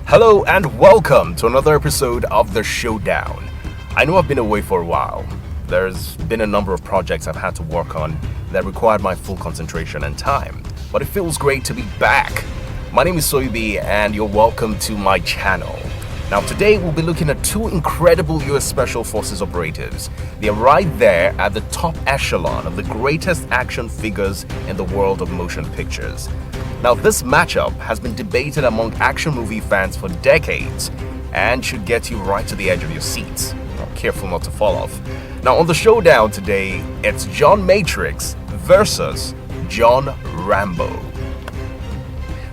Hello and welcome to another episode of the Showdown. I know I've been away for a while. There's been a number of projects I've had to work on that required my full concentration and time, but it feels great to be back. My name is Soibi and you're welcome to my channel. Now today we'll be looking at two incredible US Special Forces operatives. They're right there at the top echelon of the greatest action figures in the world of motion pictures. Now this matchup has been debated among action movie fans for decades and should get you right to the edge of your seats. Careful not to fall off. Now on the Showdown today, it's John Matrix versus John Rambo.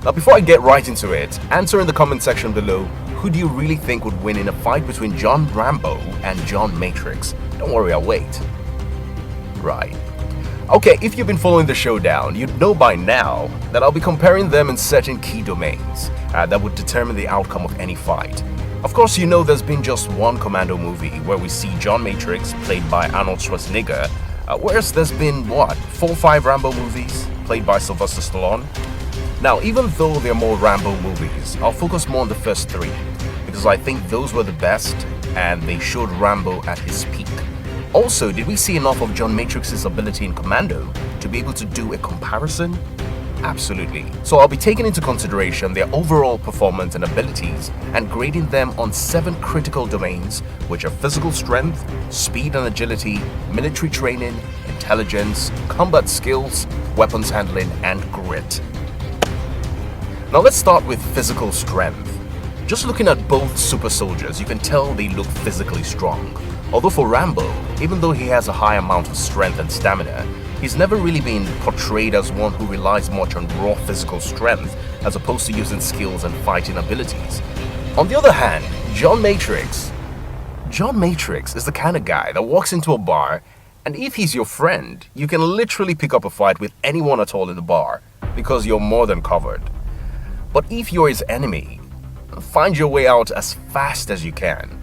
Now before I get right into it, answer in the comment section below, who do you really think would win in a fight between John Rambo and John Matrix? Don't worry, I'll wait. Right. Okay, if you've been following the Showdown, you'd know by now that I'll be comparing them in certain key domains that would determine the outcome of any fight. Of course, you know there's been just one Commando movie where we see John Matrix played by Arnold Schwarzenegger, whereas there's been, 4 or 5 Rambo movies played by Sylvester Stallone? Now, even though there are more Rambo movies, I'll focus more on the first 3, because I think those were the best and they showed Rambo at his peak. Also, did we see enough of John Matrix's ability in Commando to be able to do a comparison? Absolutely. So I'll be taking into consideration their overall performance and abilities and grading them on 7 critical domains, which are physical strength, speed and agility, military training, intelligence, combat skills, weapons handling, and grit. Now let's start with physical strength. Just looking at both super soldiers, you can tell they look physically strong. Although for Rambo, even though he has a high amount of strength and stamina, he's never really been portrayed as one who relies much on raw physical strength as opposed to using skills and fighting abilities. On the other hand, John Matrix is the kind of guy that walks into a bar, and if he's your friend, you can literally pick up a fight with anyone at all in the bar because you're more than covered. But if you're his enemy, find your way out as fast as you can.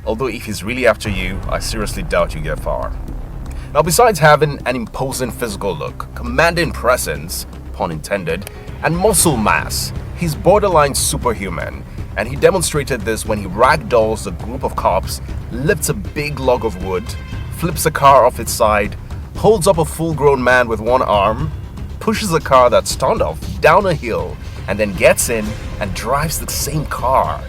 Although if he's really after you, I seriously doubt you get far. Now besides having an imposing physical look, commanding presence, pun intended, and muscle mass, he's borderline superhuman, and he demonstrated this when he ragdolls a group of cops, lifts a big log of wood, flips a car off its side, holds up a full-grown man with one arm, pushes a car that's turned off down a hill, and then gets in and drives the same car.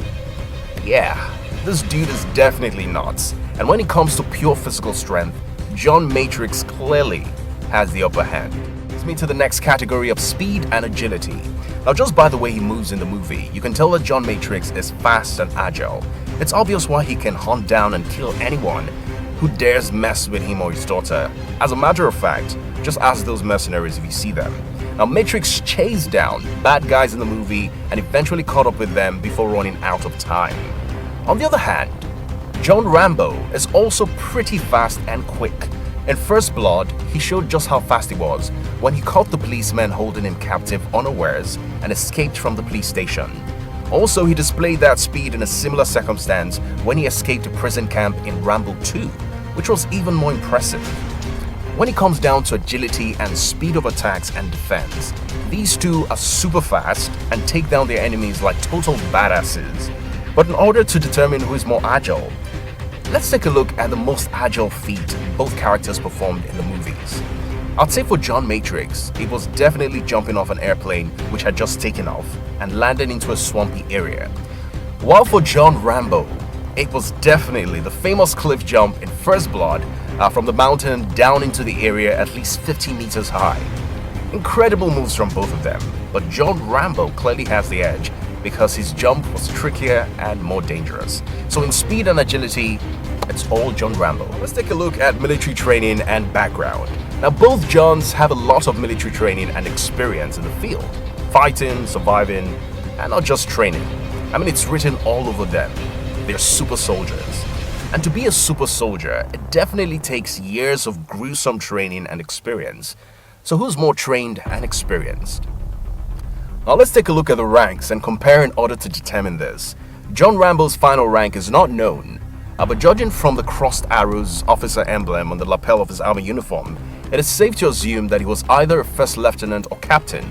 Yeah, this dude is definitely nuts, and when it comes to pure physical strength, John Matrix clearly has the upper hand. Brings me to the next category of speed and agility. Now just by the way he moves in the movie, you can tell that John Matrix is fast and agile. It's obvious why he can hunt down and kill anyone who dares mess with him or his daughter. As a matter of fact, just ask those mercenaries if you see them. Now Matrix chased down bad guys in the movie and eventually caught up with them before running out of time. On the other hand, John Rambo is also pretty fast and quick. In First Blood, he showed just how fast he was when he caught the policeman holding him captive unawares and escaped from the police station. Also, he displayed that speed in a similar circumstance when he escaped a prison camp in Rambo 2, which was even more impressive. When it comes down to agility and speed of attacks and defense, these two are super fast and take down their enemies like total badasses. But in order to determine who is more agile, let's take a look at the most agile feat both characters performed in the movies. I'd say for John Matrix, it was definitely jumping off an airplane which had just taken off and landing into a swampy area. While for John Rambo, it was definitely the famous cliff jump in First Blood from the mountain down into the area at least 50 meters high. Incredible moves from both of them, but John Rambo clearly has the edge because his jump was trickier and more dangerous. So in speed and agility, it's all John Rambo. Let's take a look at military training and background. Now both Johns have a lot of military training and experience in the field. Fighting, surviving, and not just training. I mean, it's written all over them. They're super soldiers. And to be a super soldier, it definitely takes years of gruesome training and experience. So who's more trained and experienced? Now let's take a look at the ranks and compare in order to determine this. John Rambo's final rank is not known, but judging from the crossed arrows officer emblem on the lapel of his army uniform, it is safe to assume that he was either a first lieutenant or captain.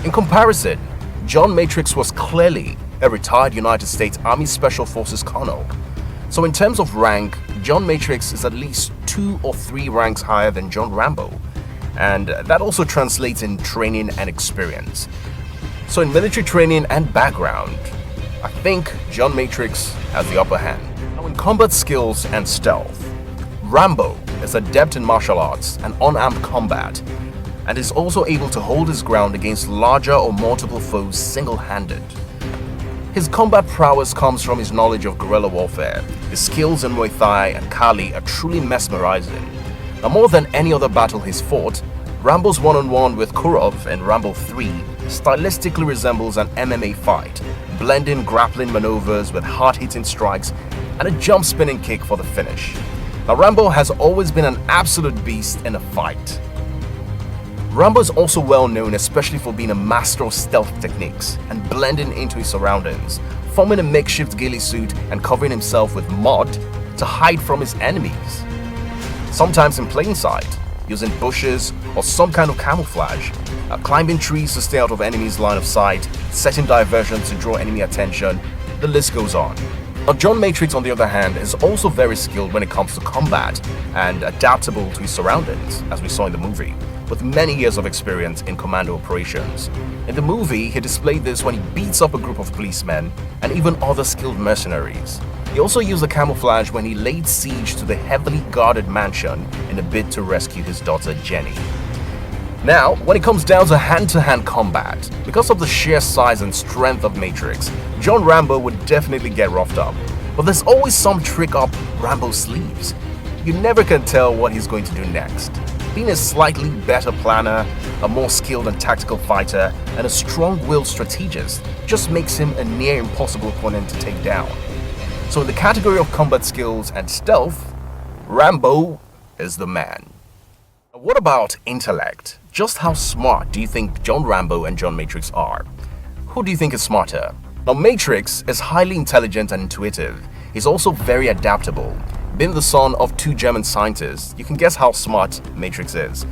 In comparison, John Matrix was clearly a retired United States Army Special Forces colonel. So in terms of rank, John Matrix is at least 2 or 3 ranks higher than John Rambo, and that also translates in training and experience. So in military training and background, I think John Matrix has the upper hand. Now in combat skills and stealth, Rambo is adept in martial arts and unarmed combat, and is also able to hold his ground against larger or multiple foes single-handed. His combat prowess comes from his knowledge of guerrilla warfare. His skills in Muay Thai and Kali are truly mesmerizing. Now more than any other battle he's fought, Rambo's one-on-one with Kurov in Rambo 3 stylistically resembles an MMA fight, blending grappling maneuvers with hard-hitting strikes and a jump spinning kick for the finish. Now Rambo has always been an absolute beast in a fight. Rambo is also well known especially for being a master of stealth techniques and blending into his surroundings, forming a makeshift ghillie suit and covering himself with mud to hide from his enemies. Sometimes in plain sight, using bushes or some kind of camouflage, climbing trees to stay out of enemies' line of sight, setting diversions to draw enemy attention, the list goes on. Now John Matrix, on the other hand, is also very skilled when it comes to combat and adaptable to his surroundings, as we saw in the movie, with many years of experience in Commando operations. In the movie, he displayed this when he beats up a group of policemen and even other skilled mercenaries. He also used the camouflage when he laid siege to the heavily guarded mansion in a bid to rescue his daughter Jenny. Now, when it comes down to hand-to-hand combat, because of the sheer size and strength of Matrix, John Rambo would definitely get roughed up. But there's always some trick up Rambo's sleeves. You never can tell what he's going to do next. Being a slightly better planner, a more skilled and tactical fighter, and a strong-willed strategist just makes him a near impossible opponent to take down. So in the category of combat skills and stealth, Rambo is the man. What about intellect? Just how smart do you think John Rambo and John Matrix are? Who do you think is smarter? Now Matrix is highly intelligent and intuitive. He's also very adaptable. Being the son of 2 German scientists, you can guess how smart Matrix is.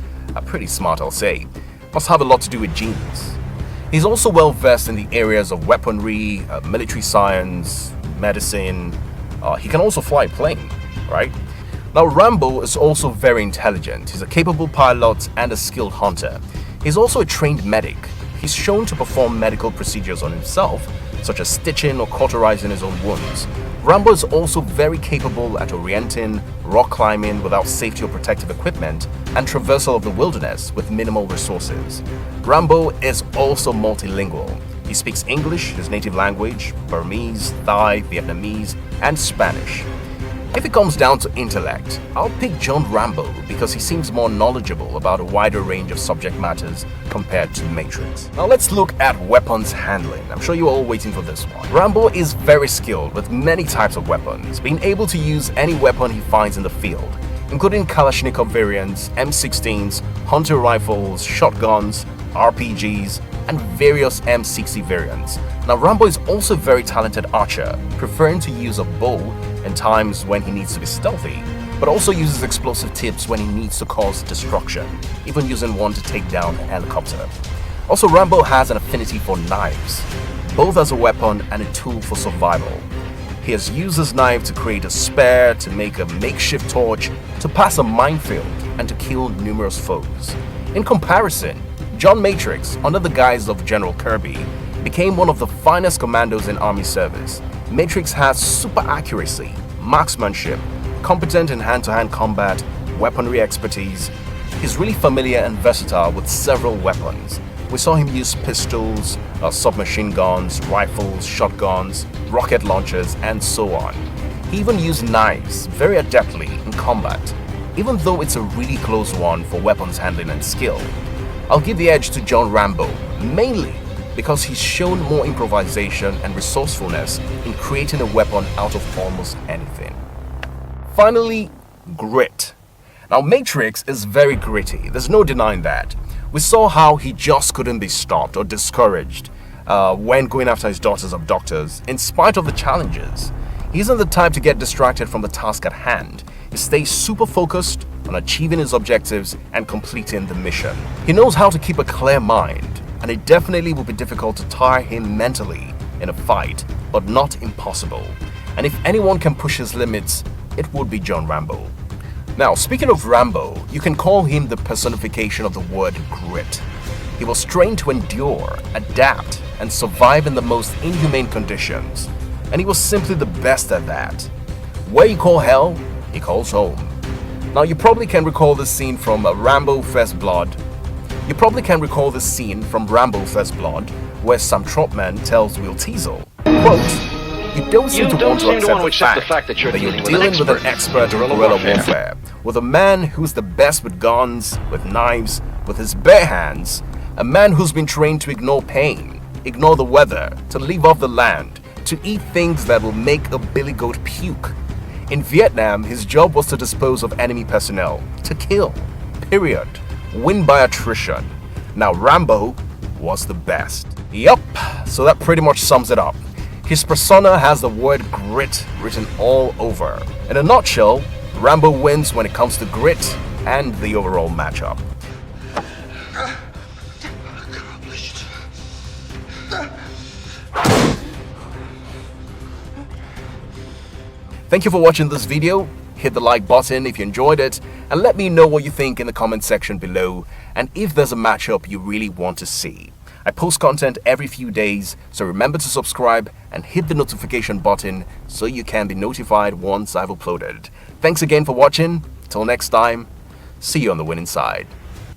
Pretty smart, I'll say. Must have a lot to do with genes. He's also well versed in the areas of weaponry, military science, medicine. He can also fly a plane, right? Now Rambo is also very intelligent. He's a capable pilot and a skilled hunter. He's also a trained medic. He's shown to perform medical procedures on himself, such as stitching or cauterizing his own wounds. Rambo is also very capable at orienting, rock climbing without safety or protective equipment, and traversal of the wilderness with minimal resources. Rambo is also multilingual. He speaks English, his native language, Burmese, Thai, Vietnamese, and Spanish. If it comes down to intellect, I'll pick John Rambo because he seems more knowledgeable about a wider range of subject matters compared to Matrix. Now let's look at weapons handling. I'm sure you're all waiting for this one. Rambo is very skilled with many types of weapons, being able to use any weapon he finds in the field, including Kalashnikov variants, M16s, hunter rifles, shotguns, RPGs, and various M60 variants. Now Rambo is also a very talented archer, preferring to use a bow in times when he needs to be stealthy, but also uses explosive tips when he needs to cause destruction, even using one to take down a helicopter. Also, Rambo has an affinity for knives, both as a weapon and a tool for survival. He has used his knife to create a spear, to make a makeshift torch, to pass a minefield, and to kill numerous foes. In comparison, John Matrix, under the guise of General Kirby, became one of the finest commandos in Army service. Matrix has super accuracy, marksmanship, competent in hand-to-hand combat, weaponry expertise. He's really familiar and versatile with several weapons. We saw him use pistols, submachine guns, rifles, shotguns, rocket launchers, and so on. He even used knives very adeptly in combat, even though it's a really close one for weapons handling and skill. I'll give the edge to John Rambo, mainly because he's shown more improvisation and resourcefulness in creating a weapon out of almost anything. Finally, grit. Now Matrix is very gritty, there's no denying that. We saw how he just couldn't be stopped or discouraged when going after his daughter's abductors, in spite of the challenges. He isn't the type to get distracted from the task at hand. He stays super focused on achieving his objectives and completing the mission. He knows how to keep a clear mind, and it definitely will be difficult to tire him mentally in a fight, but not impossible. And if anyone can push his limits, it would be John Rambo. Now, speaking of Rambo, you can call him the personification of the word grit. He was trained to endure, adapt, and survive in the most inhumane conditions. And he was simply the best at that. Where you call hell, he calls home. Now, you probably can recall this scene from Rambo First Blood. Where Sam Trotman tells Will Teasel, quote, "You don't seem to want to accept the fact that you're dealing with an expert in guerrilla warfare, with a man who's the best with guns, with knives, with his bare hands, a man who's been trained to ignore pain, ignore the weather, to leave off the land, to eat things that will make a billy goat puke. In Vietnam, his job was to dispose of enemy personnel, to kill, period. Win by attrition. Now Rambo was the best." Yup, so that pretty much sums it up. His persona has the word grit written all over. In a nutshell, Rambo wins when it comes to grit and the overall matchup. Accomplished. Thank you for watching this video. Hit the like button if you enjoyed it, and let me know what you think in the comment section below, and if there's a matchup you really want to see. I post content every few days, so remember to subscribe and hit the notification button so you can be notified once I've uploaded. Thanks again for watching. Till next time, see you on the winning side.